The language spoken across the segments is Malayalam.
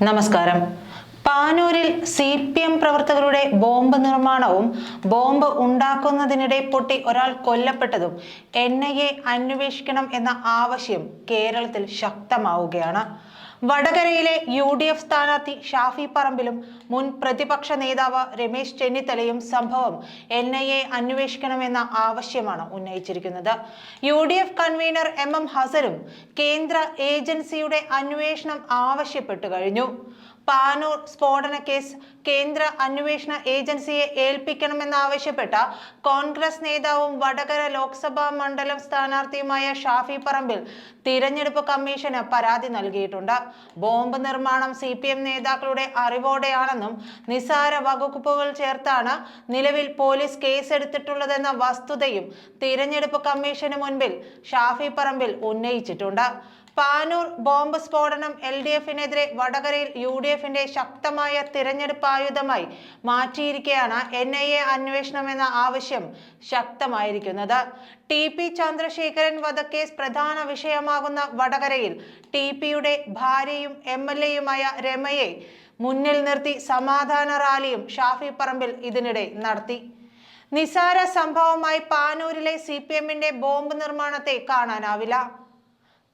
നമസ്കാരം. പാനൂരിൽ CPM പ്രവർത്തകരുടെ ബോംബ് നിർമ്മാണവും ബോംബ് ഉണ്ടാക്കുന്നതിനിടെ പൊട്ടി ഒരാൾ കൊല്ലപ്പെട്ടതും NIA അന്വേഷിക്കണം എന്ന ആവശ്യം കേരളത്തിൽ ശക്തമാവുകയാണ്. വടകരയിലെ UDF സ്ഥാനാർത്ഥി ഷാഫി പറമ്പിലും മുൻ പ്രതിപക്ഷ നേതാവ് രമേശ് ചെന്നിത്തലയും സംഭവം NIA അന്വേഷിക്കണമെന്ന ആവശ്യമാണ് ഉന്നയിച്ചിരിക്കുന്നത്. UDF കൺവീനർ MM ഹസനും കേന്ദ്ര ഏജൻസിയുടെ അന്വേഷണം ആവശ്യപ്പെട്ടു കഴിഞ്ഞു. പാനൂർ സ്ഫോടന കേസ് കേന്ദ്ര അന്വേഷണ ഏജൻസിയെ ഏൽപ്പിക്കണമെന്നാവശ്യപ്പെട്ട കോൺഗ്രസ് നേതാവും വടകര ലോക്സഭാ മണ്ഡലം സ്ഥാനാർത്ഥിയുമായ ഷാഫി പറമ്പിൽ തിരഞ്ഞെടുപ്പ് കമ്മീഷന് പരാതി നൽകിയിട്ടുണ്ട്. ബോംബ് നിർമ്മാണം CPM നേതാക്കളുടെ അറിവോടെയാണെന്നും നിസാര വകുപ്പുകൾ ചേർത്താണ് നിലവിൽ പോലീസ് കേസെടുത്തിട്ടുള്ളതെന്ന വസ്തുതയും തിരഞ്ഞെടുപ്പ് കമ്മീഷന് മുൻപിൽ ഷാഫി പറമ്പിൽ ഉന്നയിച്ചിട്ടുണ്ട്. പാനൂർ ബോംബ് സ്ഫോടനം LDFനെതിരെ വടകരയിൽ UDFന്റെ ശക്തമായ തിരഞ്ഞെടുപ്പ് ആയുധമായി മാറ്റിയിരിക്കെയാണ് NIA അന്വേഷണമെന്ന ആവശ്യം ശക്തമായിരിക്കുന്നത്. TP ചന്ദ്രശേഖരൻ വധക്കേസ് പ്രധാന വിഷയമാകുന്ന വടകരയിൽ TPയുടെ ഭാര്യയും MLAയുമായ രമയെ മുന്നിൽ നിർത്തി സമാധാന റാലിയും ഷാഫി പറമ്പിൽ ഇതിനിടെ നടത്തി. നിസാര സംഭവമായി പാനൂരിലെ CPMന്റെ ബോംബ് നിർമ്മാണത്തെ കാണാനാവില്ല.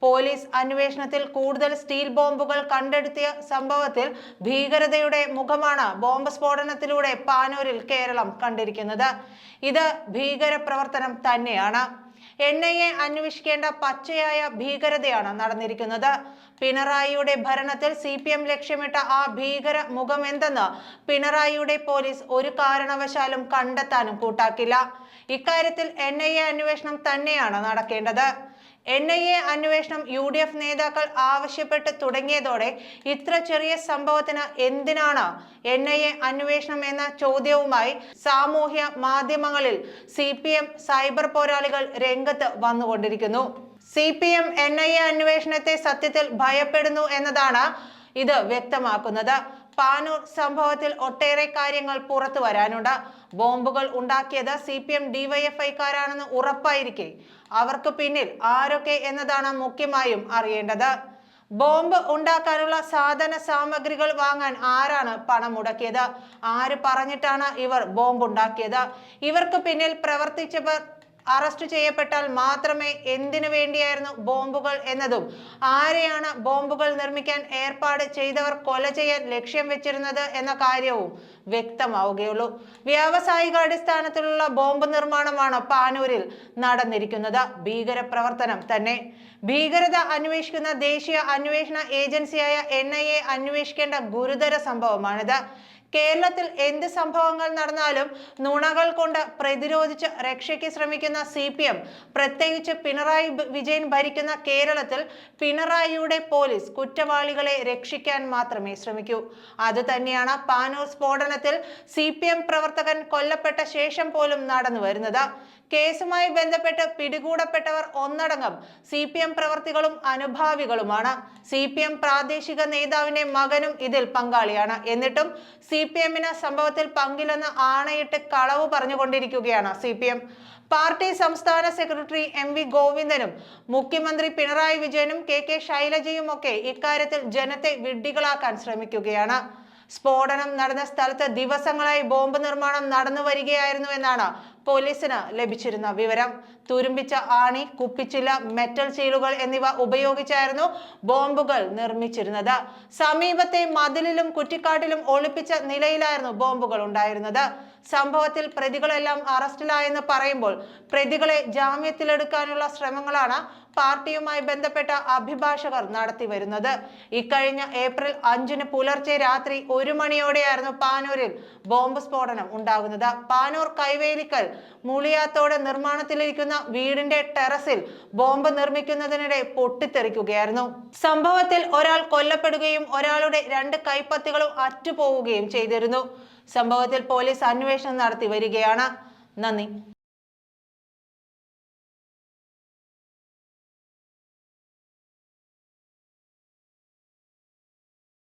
പോലീസ് അന്വേഷണത്തിൽ കൂടുതൽ സ്റ്റീൽ ബോംബുകൾ കണ്ടെടുത്തിയ സംഭവത്തിൽ ഭീകരതയുടെ മുഖമാണ് ബോംബ് സ്ഫോടനത്തിലൂടെ പാനൂരിൽ കേരളം കണ്ടിരിക്കുന്നത്. ഇത് ഭീകര പ്രവർത്തനം തന്നെയാണ്. NIA അന്വേഷിക്കേണ്ട പച്ചയായ ഭീകരതയാണ് നടന്നിരിക്കുന്നത്. പിണറായിയുടെ ഭരണത്തിൽ CPM ലക്ഷ്യമിട്ട ആ ഭീകര മുഖം എന്തെന്ന് പിണറായിയുടെ പോലീസ് ഒരു കാരണവശാലും കണ്ടെത്താനും കൂട്ടാക്കില്ല. ഇക്കാര്യത്തിൽ NIA അന്വേഷണം തന്നെയാണ് നടക്കേണ്ടത്. NIA അന്വേഷണം UDF നേതാക്കൾ ആവശ്യപ്പെട്ട് തുടങ്ങിയതോടെ ഇത്ര ചെറിയ സംഭവത്തിന് എന്തിനാണ് NIA അന്വേഷണം എന്ന ചോദ്യവുമായി സാമൂഹ്യ മാധ്യമങ്ങളിൽ CPM സൈബർ പോരാളികൾ രംഗത്ത് വന്നുകൊണ്ടിരിക്കുന്നു. CPM NIA അന്വേഷണത്തെ സത്യത്തിൽ ഭയപ്പെടുന്നു എന്നതാണ് ഇത് വ്യക്തമാക്കുന്നത്. പാനൂർ സംഭവത്തിൽ ഒട്ടേറെ കാര്യങ്ങൾ പുറത്തു വരാനുണ്ട്. ബോംബുകൾ ഉണ്ടാക്കിയത് CPM DYFIക്കാരാണെന്ന് ഉറപ്പായിരിക്കെ അവർക്ക് പിന്നിൽ ആരൊക്കെ എന്നതാണ് മുഖ്യമായും അറിയേണ്ടത്. ബോംബ് ഉണ്ടാക്കാനുള്ള സാധന സാമഗ്രികൾ വാങ്ങാൻ ആരാണ് പണം മുടക്കിയത്? ആര് പറഞ്ഞിട്ടാണ് ഇവർ ബോംബ് ഉണ്ടാക്കിയത്? ഇവർക്ക് പിന്നിൽ പ്രവർത്തിച്ചവർ അറസ്റ്റ് ചെയ്യപ്പെട്ടാൽ മാത്രമേ എന്തിനു വേണ്ടിയായിരുന്നു ബോംബുകൾ എന്നതും ആരെയാണ് ബോംബുകൾ നിർമ്മിക്കാൻ ഏർപ്പാട് ചെയ്തവർ കൊല ചെയ്യാൻ ലക്ഷ്യം വെച്ചിരുന്നത് എന്ന കാര്യവും വ്യക്തമാവുകയുള്ളൂ. വ്യാവസായിക അടിസ്ഥാനത്തിലുള്ള ബോംബ് നിർമ്മാണമാണ് പാനൂരിൽ നടന്നിരിക്കുന്നത്. ഭീകര പ്രവർത്തനം തന്നെ. ഭീകരത അന്വേഷിക്കുന്ന ദേശീയ അന്വേഷണ ഏജൻസിയായ NIA അന്വേഷിക്കേണ്ട ഗുരുതര സംഭവമാണിത്. കേരളത്തിൽ എന്ത് സംഭവങ്ങൾ നടന്നാലും നുണകൾ കൊണ്ട് പ്രതിരോധിച്ച് രക്ഷയ്ക്ക് ശ്രമിക്കുന്ന CPM, പ്രത്യേകിച്ച് പിണറായി വിജയൻ ഭരിക്കുന്ന കേരളത്തിൽ പിണറായിയുടെ പോലീസ് കുറ്റവാളികളെ രക്ഷിക്കാൻ മാത്രമേ ശ്രമിക്കൂ. അത് തന്നെയാണ് പാനൂർ സ്ഫോടനത്തിൽ CPM പ്രവർത്തകൻ കൊല്ലപ്പെട്ട ശേഷം പോലും നടന്നു വരുന്നത്. കേസുമായി ബന്ധപ്പെട്ട് പിടികൂടപ്പെട്ടവർ ഒന്നടങ്കം CPM പ്രവർത്തികളും അനുഭാവികളുമാണ്. CPM പ്രാദേശിക നേതാവിന്റെ മകനും ഇതിൽ പങ്കാളിയാണ്. എന്നിട്ടും CPMന് സംഭവത്തിൽ പങ്കില്ലെന്ന് ആണയിട്ട് കളവ് പറഞ്ഞുകൊണ്ടിരിക്കുകയാണ് CPM. പാർട്ടി സംസ്ഥാന സെക്രട്ടറി MV ഗോവിന്ദനും മുഖ്യമന്ത്രി പിണറായി വിജയനും KK ശൈലജയുമൊക്കെ ഇക്കാര്യത്തിൽ ജനത്തെ വിഡ്ഢികളാക്കാൻ ശ്രമിക്കുകയാണ്. സ്ഫോടനം നടന്ന സ്ഥലത്ത് ദിവസങ്ങളായി ബോംബ് നിർമ്മാണം നടന്നു വരികയായിരുന്നു എന്നാണ് പോലീസിന് ലഭിച്ചിരുന്ന വിവരം. തുരുമ്പിച്ച ആണി, കുപ്പിച്ചില്ല, മെറ്റൽ ചീളുകൾ എന്നിവ ഉപയോഗിച്ചായിരുന്നു ബോംബുകൾ നിർമ്മിച്ചിരുന്നത്. സമീപത്തെ മതിലിലും കുറ്റിക്കാട്ടിലും ഒളിപ്പിച്ച നിലയിലായിരുന്നു ബോംബുകൾ ഉണ്ടായിരുന്നത്. സംഭവത്തിൽ പ്രതികളെല്ലാം അറസ്റ്റിലായെന്ന് പറയുമ്പോൾ പ്രതികളെ ജാമ്യത്തിലെടുക്കാനുള്ള ശ്രമങ്ങളാണ് പാർട്ടിയുമായി ബന്ധപ്പെട്ട അഭിഭാഷകർ നടത്തി വരുന്നത്. ഇക്കഴിഞ്ഞ ഏപ്രിൽ 5 പുലർച്ചെ രാത്രി 1 മണിയോടെയായിരുന്നു പാനൂരിൽ ബോംബ് സ്ഫോടനം ഉണ്ടാകുന്നത്. പാനൂർ കൈവേലിക്കൽ മുളിയാത്തോട് നിർമ്മാണത്തിലിരിക്കുന്ന വീടിന്റെ ടെറസിൽ ബോംബ് നിർമ്മിക്കുന്നതിനിടെ പൊട്ടിത്തെറിക്കുകയായിരുന്നു. സംഭവത്തിൽ ഒരാൾ കൊല്ലപ്പെടുകയും ഒരാളുടെ 2 കൈപ്പത്തികളും അറ്റുപോവുകയും ചെയ്തിരുന്നു. സംഭവത്തിൽ പോലീസ് അന്വേഷണം നടത്തി വരികയാണ്. നന്ദി.